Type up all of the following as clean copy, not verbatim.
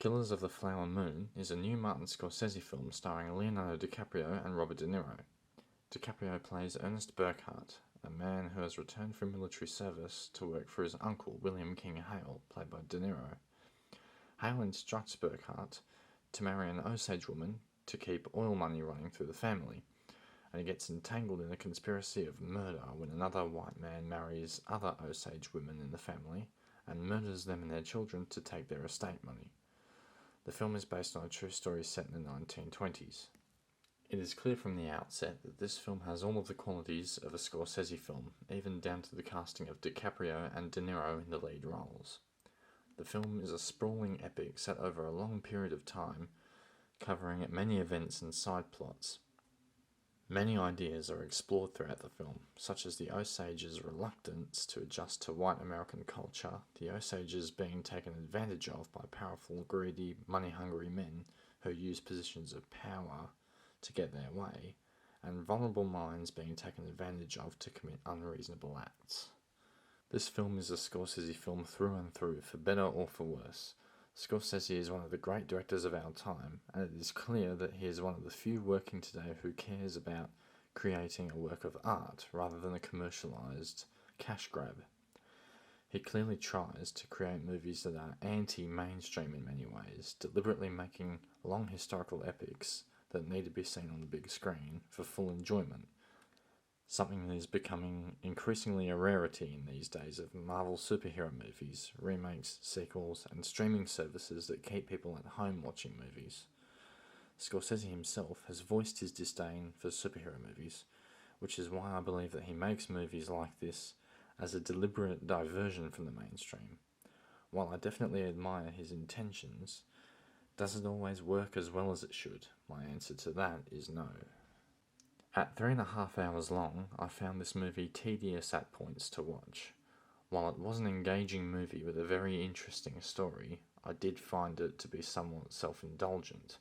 Killers of the Flower Moon is a new Martin Scorsese film starring Leonardo DiCaprio and Robert De Niro. DiCaprio plays Ernest Burkhart, a man who has returned from military service to work for his uncle William King Hale, played by De Niro. Hale instructs Burkhart to marry an Osage woman to keep oil money running through the family, and he gets entangled in a conspiracy of murder when another white man marries other Osage women in the family and murders them and their children to take their estate money. The film is based on a true story set in the 1920s. It is clear from the outset that this film has all of the qualities of a Scorsese film, even down to the casting of DiCaprio and De Niro in the lead roles. The film is a sprawling epic set over a long period of time, covering many events and side plots. Many ideas are explored throughout the film, such as the Osages' reluctance to adjust to white American culture, the Osages being taken advantage of by powerful, greedy, money-hungry men who use positions of power to get their way, and vulnerable minds being taken advantage of to commit unreasonable acts. This film is a Scorsese film through and through, for better or for worse. Scorsese is one of the great directors of our time, and it is clear that he is one of the few working today who cares about creating a work of art rather than a commercialized cash grab. He clearly tries to create movies that are anti-mainstream in many ways, deliberately making long historical epics that need to be seen on the big screen for full enjoyment. Something that is becoming increasingly a rarity in these days of Marvel superhero movies, remakes, sequels, and streaming services that keep people at home watching movies. Scorsese himself has voiced his disdain for superhero movies, which is why I believe that he makes movies like this as a deliberate diversion from the mainstream. While I definitely admire his intentions, does it always work as well as it should? My answer to that is no. At 3.5 hours long, I found this movie tedious at points to watch. While it was an engaging movie with a very interesting story, I did find it to be somewhat self-indulgent.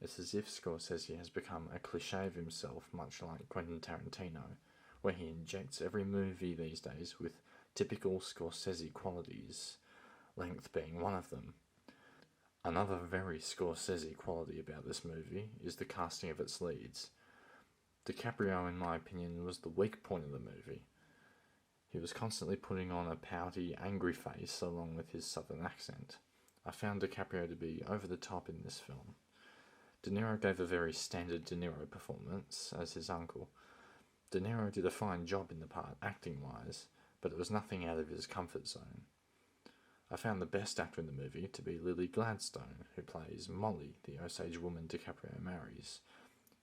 It's as if Scorsese has become a cliché of himself, much like Quentin Tarantino, where he injects every movie these days with typical Scorsese qualities, length being one of them. Another very Scorsese quality about this movie is the casting of its leads. DiCaprio, in my opinion, was the weak point of the movie. He was constantly putting on a pouty, angry face along with his southern accent. I found DiCaprio to be over the top in this film. De Niro gave a very standard De Niro performance as his uncle. De Niro did a fine job in the part, acting-wise, but it was nothing out of his comfort zone. I found the best actor in the movie to be Lily Gladstone, who plays Molly, the Osage woman DiCaprio marries.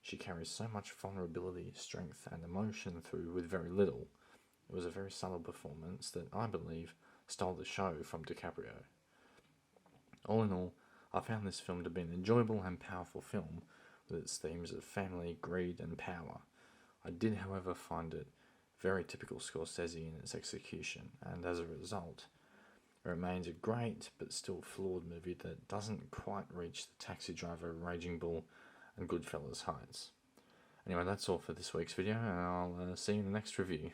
She carries so much vulnerability, strength, and emotion through with very little. It was a very subtle performance that, I believe, stole the show from DiCaprio. All in all, I found this film to be an enjoyable and powerful film with its themes of family, greed, and power. I did, however, find it very typical Scorsese in its execution, and as a result, it remains a great but still flawed movie that doesn't quite reach the Taxi Driver, Raging Bull, and Goodfellas heights. Anyway, that's all for this week's video, and I'll see you in the next review.